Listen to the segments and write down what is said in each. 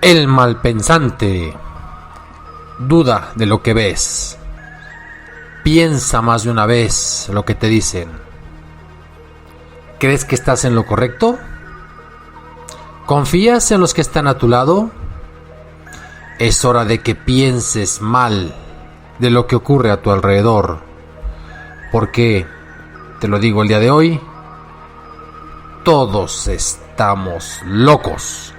El malpensante duda de lo que ves. Piensa más de una vez lo que te dicen. ¿Crees que estás en lo correcto? ¿Confías en los que están a tu lado? Es hora de que pienses mal de lo que ocurre a tu alrededor. Porque, te lo digo el día de hoy, todos estamos locos.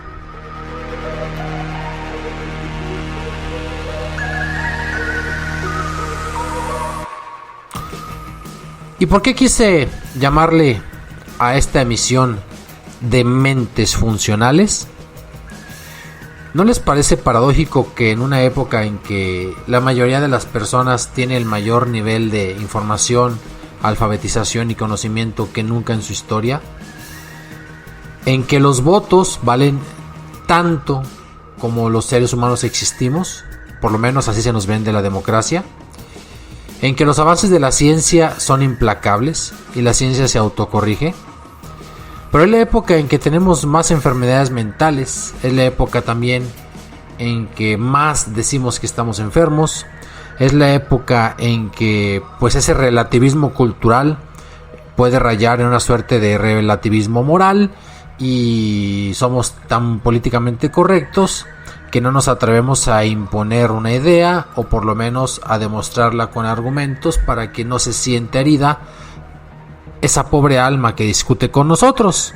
¿Y por qué quise llamarle a esta emisión de Mentes Funcionales? ¿No les parece paradójico que en una época en que la mayoría de las personas tiene el mayor nivel de información, alfabetización y conocimiento que nunca en su historia, en que los votos valen tanto como los seres humanos existimos, por lo menos así se nos vende la democracia, en que los avances de la ciencia son implacables y la ciencia se autocorrige? Pero es la época en que tenemos más enfermedades mentales, es la época también en que más decimos que estamos enfermos, es la época en que pues ese relativismo cultural puede rayar en una suerte de relativismo moral y somos tan políticamente correctos que no nos atrevemos a imponer una idea o por lo menos a demostrarla con argumentos para que no se sienta herida esa pobre alma que discute con nosotros.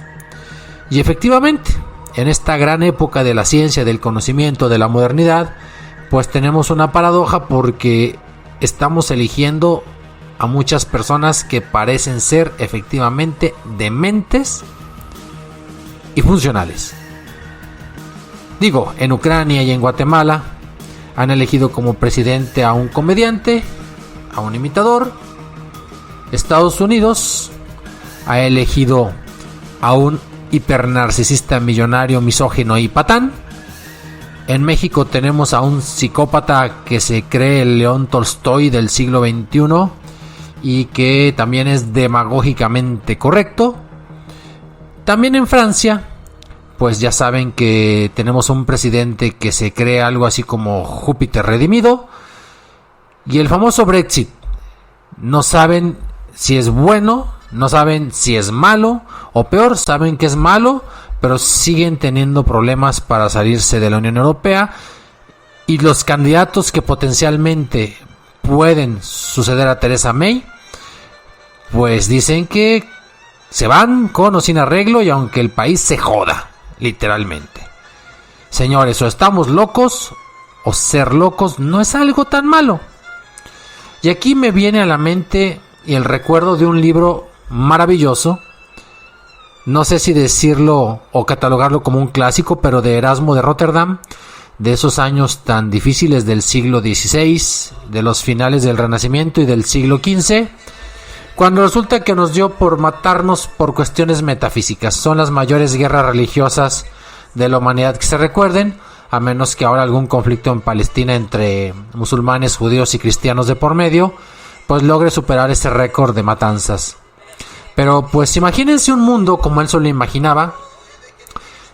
Y efectivamente, en esta gran época de la ciencia, del conocimiento, de la modernidad, pues tenemos una paradoja porque estamos eligiendo a muchas personas que parecen ser efectivamente dementes y funcionales. Digo, en Ucrania y en Guatemala han elegido como presidente a un comediante, a un imitador. Estados Unidos ha elegido a un hipernarcisista millonario, misógino y patán. En México tenemos a un psicópata que se cree el León Tolstoy del siglo XXI y que también es demagógicamente correcto. También en Francia, pues ya saben que tenemos un presidente que se cree algo así como Júpiter redimido. Y el famoso Brexit, no saben si es bueno, no saben si es malo, o peor, saben que es malo, pero siguen teniendo problemas para salirse de la Unión Europea. Y los candidatos que potencialmente pueden suceder a Theresa May, pues dicen que se van con o sin arreglo y aunque el país se joda, literalmente. Señores, o estamos locos o ser locos no es algo tan malo. Y aquí me viene a la mente y el recuerdo de un libro maravilloso, no sé si decirlo o catalogarlo como un clásico, pero de Erasmo de Rotterdam, de esos años tan difíciles del siglo XVI, de los finales del Renacimiento y del siglo XV, cuando resulta que nos dio por matarnos por cuestiones metafísicas. Son las mayores guerras religiosas de la humanidad que se recuerden, a menos que ahora algún conflicto en Palestina entre musulmanes, judíos y cristianos de por medio, pues logre superar ese récord de matanzas. Pero pues imagínense un mundo como él solo imaginaba,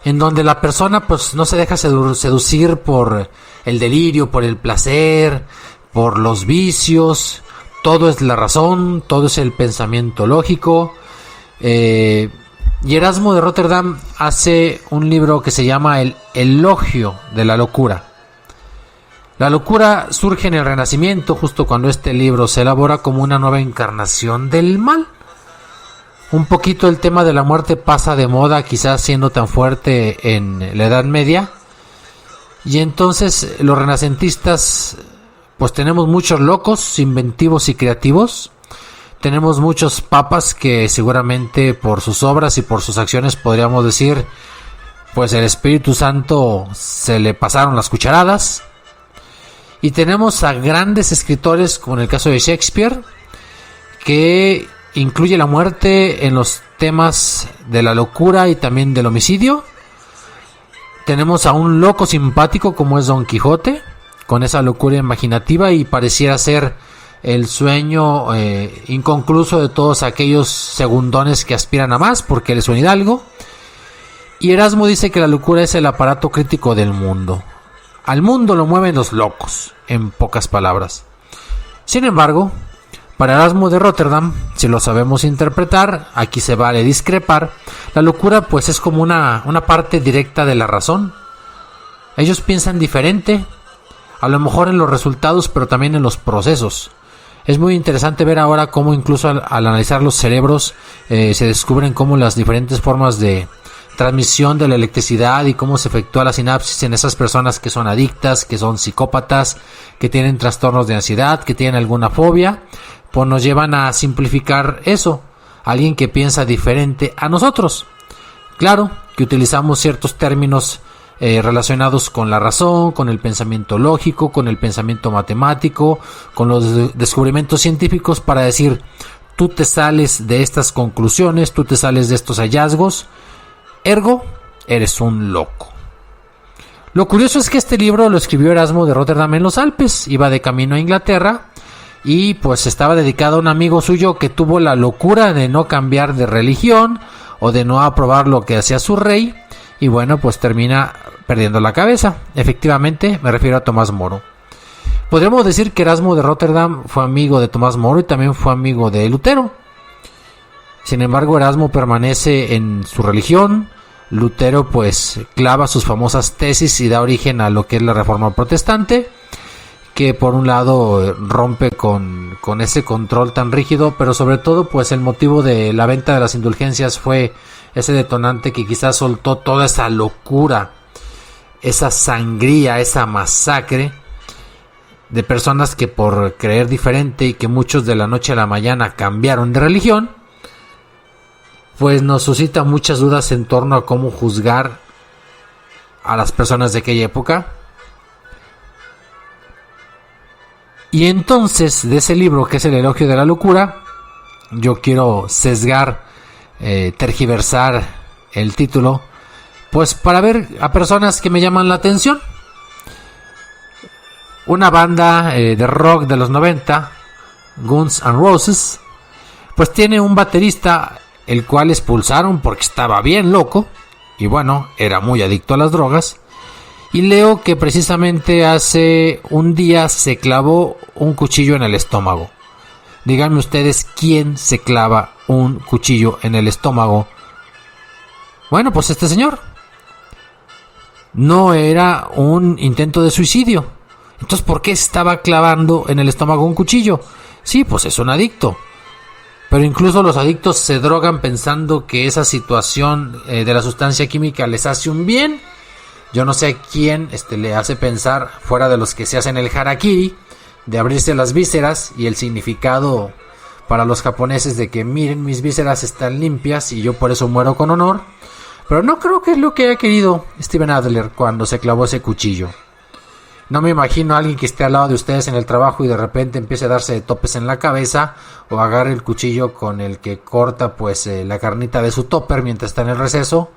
en donde la persona pues no se deja seducir por el delirio, por el placer, por los vicios. Todo es la razón, todo es el pensamiento lógico. Y Erasmo de Rotterdam hace un libro que se llama El elogio de la locura. La locura surge en el Renacimiento, justo cuando este libro se elabora como una nueva encarnación del mal. Un poquito el tema de la muerte pasa de moda, quizás siendo tan fuerte en la Edad Media. Y entonces los renacentistas, pues tenemos muchos locos, inventivos y creativos. Tenemos muchos papas que seguramente por sus obras y por sus acciones podríamos decir, pues el Espíritu Santo se le pasaron las cucharadas. Y tenemos a grandes escritores, como en el caso de Shakespeare, que incluye la muerte en los temas de la locura y también del homicidio. Tenemos a un loco simpático como es Don Quijote, con esa locura imaginativa y pareciera ser el sueño inconcluso de todos aquellos segundones que aspiran a más porque eres un hidalgo. Y Erasmo dice que la locura es el aparato crítico del mundo. Al mundo lo mueven los locos, en pocas palabras. Sin embargo, para Erasmo de Rotterdam, si lo sabemos interpretar, aquí se vale discrepar, la locura pues es como una parte directa de la razón. Ellos piensan diferente, a lo mejor en los resultados, pero también en los procesos. Es muy interesante ver ahora cómo incluso al analizar los cerebros se descubren cómo las diferentes formas de transmisión de la electricidad y cómo se efectúa la sinapsis en esas personas que son adictas, que son psicópatas, que tienen trastornos de ansiedad, que tienen alguna fobia, pues nos llevan a simplificar eso, alguien que piensa diferente a nosotros. Claro que utilizamos ciertos términos relacionados con la razón, con el pensamiento lógico, con el pensamiento matemático, con los descubrimientos científicos para decir, tú te sales de estas conclusiones, tú te sales de estos hallazgos, ergo, eres un loco. Lo curioso es que este libro lo escribió Erasmo de Rotterdam en los Alpes, iba de camino a Inglaterra y pues estaba dedicado a un amigo suyo que tuvo la locura de no cambiar de religión o de no aprobar lo que hacía su rey y bueno, pues termina perdiendo la cabeza. Efectivamente, me refiero a Tomás Moro. Podríamos decir que Erasmo de Rotterdam fue amigo de Tomás Moro y también fue amigo de Lutero. Sin embargo, Erasmo permanece en su religión. Lutero pues clava sus famosas tesis y da origen a lo que es la Reforma Protestante, que por un lado rompe con ese control tan rígido, pero sobre todo pues el motivo de la venta de las indulgencias fue ese detonante que quizás soltó toda esa locura, esa sangría, esa masacre de personas que por creer diferente y que muchos de la noche a la mañana cambiaron de religión, pues nos suscita muchas dudas en torno a cómo juzgar a las personas de aquella época. Y entonces, de ese libro que es El elogio de la locura, yo quiero sesgar, tergiversar el título, pues para ver a personas que me llaman la atención. Una banda de rock de los 90, Guns N' Roses, pues tiene un baterista el cual expulsaron porque estaba bien loco y bueno, era muy adicto a las drogas. Y leo que precisamente hace un día se clavó un cuchillo en el estómago. Díganme ustedes quién se clava un cuchillo en el estómago. Bueno, pues este señor. No era un intento de suicidio. Entonces, ¿por qué se estaba clavando en el estómago un cuchillo? Sí, pues es un adicto. Pero incluso los adictos se drogan pensando que esa situación de la sustancia química les hace un bien. Yo no sé a quién le hace pensar, fuera de los que se hacen el harakiri, de abrirse las vísceras y el significado para los japoneses de que miren, mis vísceras están limpias y yo por eso muero con honor. Pero no creo que es lo que haya querido Steven Adler cuando se clavó ese cuchillo. No me imagino a alguien que esté al lado de ustedes en el trabajo y de repente empiece a darse de topes en la cabeza o agarre el cuchillo con el que corta pues la carnita de su topper mientras está en el receso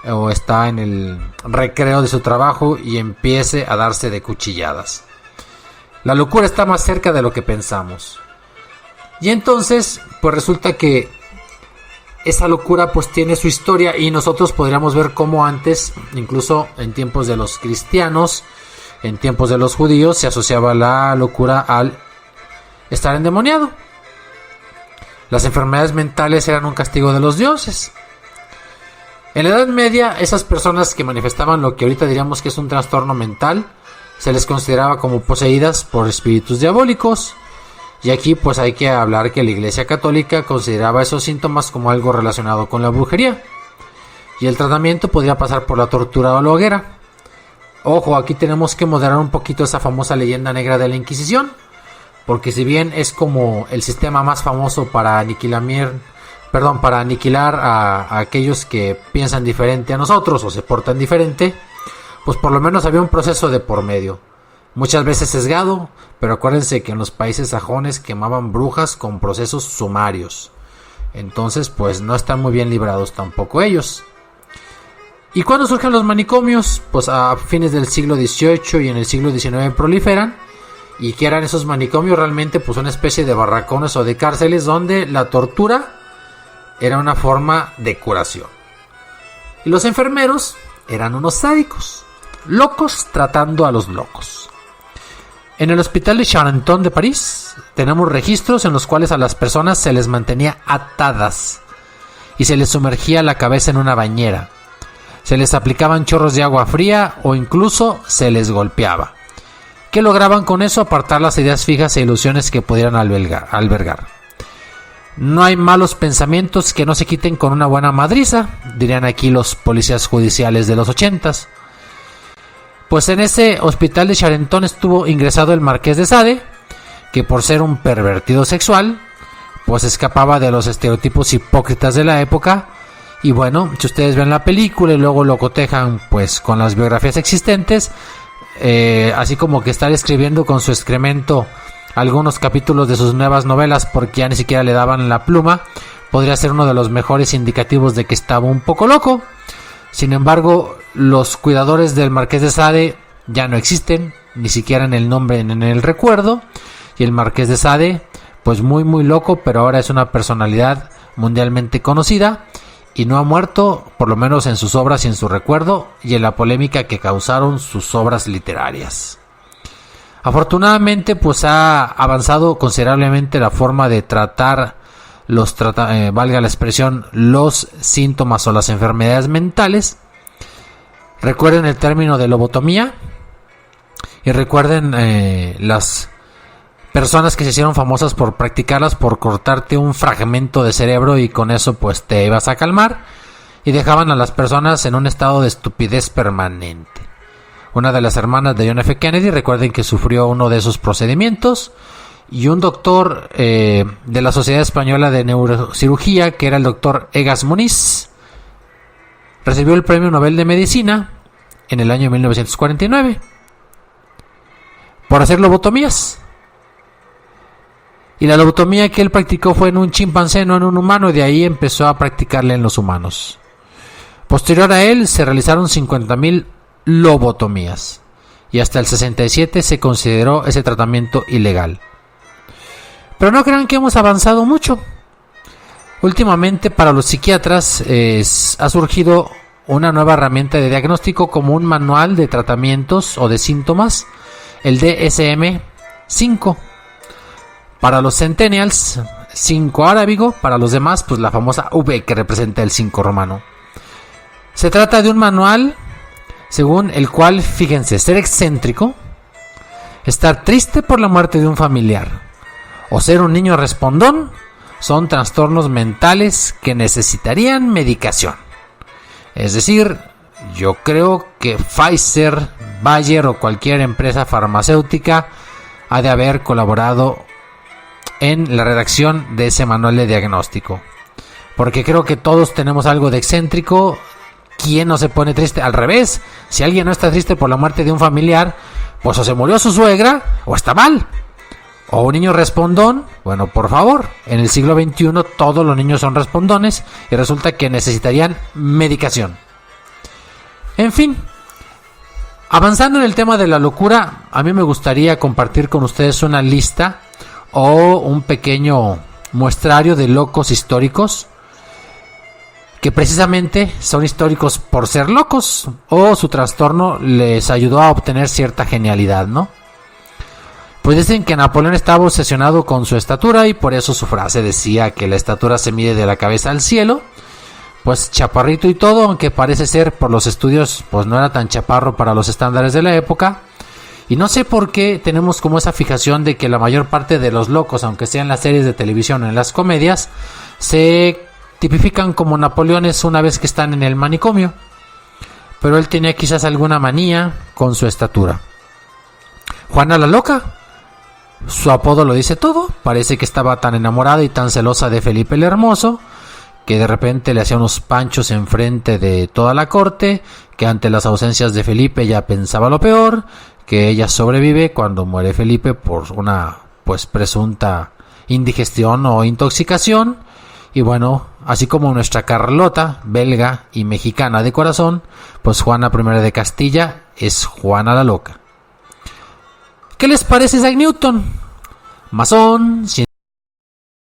o está en el recreo de su trabajo y empiece a darse de cuchilladas. La locura está más cerca de lo que pensamos. Y entonces pues resulta que esa locura pues tiene su historia y nosotros podríamos ver cómo antes, incluso en tiempos de los cristianos, en tiempos de los judíos, se asociaba la locura al estar endemoniado. Las enfermedades mentales eran un castigo de los dioses. En la Edad Media, esas personas que manifestaban lo que ahorita diríamos que es un trastorno mental, se les consideraba como poseídas por espíritus diabólicos. Y aquí pues hay que hablar que la Iglesia Católica consideraba esos síntomas como algo relacionado con la brujería. Y el tratamiento podría pasar por la tortura o la hoguera. Ojo, aquí tenemos que moderar un poquito esa famosa leyenda negra de la Inquisición, porque si bien es como el sistema más famoso para aniquilar a aquellos que piensan diferente a nosotros o se portan diferente, pues por lo menos había un proceso de por medio, muchas veces sesgado, pero acuérdense que en los países sajones quemaban brujas con procesos sumarios, entonces pues no están muy bien librados tampoco ellos. ¿Y cuándo surgen los manicomios? Pues a fines del siglo XVIII y en el siglo XIX proliferan. ¿Y qué eran esos manicomios? Realmente pues una especie de barracones o de cárceles donde la tortura era una forma de curación. Y los enfermeros eran unos sádicos, locos tratando a los locos. En el hospital de Charenton de París tenemos registros en los cuales a las personas se les mantenía atadas y se les sumergía la cabeza en una bañera. Se les aplicaban chorros de agua fría o incluso se les golpeaba. ¿Qué lograban con eso? Apartar las ideas fijas e ilusiones que pudieran albergar. No hay malos pensamientos que no se quiten con una buena madriza, dirían aquí los policías judiciales de los 80s. Pues en ese hospital de Charenton estuvo ingresado el Marqués de Sade, que por ser un pervertido sexual, pues escapaba de los estereotipos hipócritas de la época. Y bueno, si ustedes ven la película y luego lo cotejan pues con las biografías existentes, así como que estar escribiendo con su excremento algunos capítulos de sus nuevas novelas porque ya ni siquiera le daban la pluma, podría ser uno de los mejores indicativos de que estaba un poco loco. Sin embargo, los cuidadores del Marqués de Sade ya no existen, ni siquiera en el nombre ni en el recuerdo, y el Marqués de Sade, pues muy muy loco, pero ahora es una personalidad mundialmente conocida y no ha muerto, por lo menos en sus obras y en su recuerdo y en la polémica que causaron sus obras literarias. Afortunadamente, pues ha avanzado considerablemente la forma de tratar valga la expresión, los síntomas o las enfermedades mentales. Recuerden el término de lobotomía y recuerden las personas que se hicieron famosas por practicarlas, por cortarte un fragmento de cerebro y con eso pues te ibas a calmar, y dejaban a las personas en un estado de estupidez permanente. Una de las hermanas de John F. Kennedy, recuerden que sufrió uno de esos procedimientos, y un doctor de la Sociedad Española de Neurocirugía, que era el doctor Egas Moniz, recibió el Premio Nobel de Medicina en el año 1949 por hacer lobotomías. Y la lobotomía que él practicó fue en un chimpancé, no en un humano, y de ahí empezó a practicarla en los humanos. Posterior a él se realizaron 50,000 lobotomías y hasta el 67 se consideró ese tratamiento ilegal. Pero no crean que hemos avanzado mucho. Últimamente para los psiquiatras ha surgido una nueva herramienta de diagnóstico como un manual de tratamientos o de síntomas, el DSM-5. Para los centennials, 5 arábigo, para los demás pues la famosa V que representa el 5 romano. Se trata de un manual según el cual, fíjense, ser excéntrico, estar triste por la muerte de un familiar o ser un niño respondón son trastornos mentales que necesitarían medicación. Es decir, yo creo que Pfizer, Bayer o cualquier empresa farmacéutica ha de haber colaborado en la redacción de ese manual de diagnóstico, porque creo que todos tenemos algo de excéntrico. ¿Quién no se pone triste? Al revés, si alguien no está triste por la muerte de un familiar, pues o se murió su suegra o está mal. O un niño respondón, bueno, por favor, en el siglo XXI todos los niños son respondones y resulta que necesitarían medicación. En fin, avanzando en el tema de la locura, a mí me gustaría compartir con ustedes una lista o un pequeño muestrario de locos históricos que precisamente son históricos por ser locos o su trastorno les ayudó a obtener cierta genialidad, ¿no? Pues dicen que Napoleón estaba obsesionado con su estatura y por eso su frase decía que la estatura se mide de la cabeza al cielo. Pues chaparrito y todo, aunque parece ser por los estudios pues no era tan chaparro para los estándares de la época. Y no sé por qué tenemos como esa fijación de que la mayor parte de los locos, aunque sean en las series de televisión o en las comedias, se tipifican como Napoleones una vez que están en el manicomio. Pero él tenía quizás alguna manía con su estatura. Juana la Loca, su apodo lo dice todo. Parece que estaba tan enamorada y tan celosa de Felipe el Hermoso que de repente le hacía unos panchos enfrente de toda la corte, que ante las ausencias de Felipe ella pensaba lo peor, que ella sobrevive cuando muere Felipe por una pues presunta indigestión o intoxicación. Y bueno, así como nuestra Carlota, belga y mexicana de corazón, pues Juana I de Castilla es Juana la Loca. ¿Qué les parece Isaac Newton? Masón,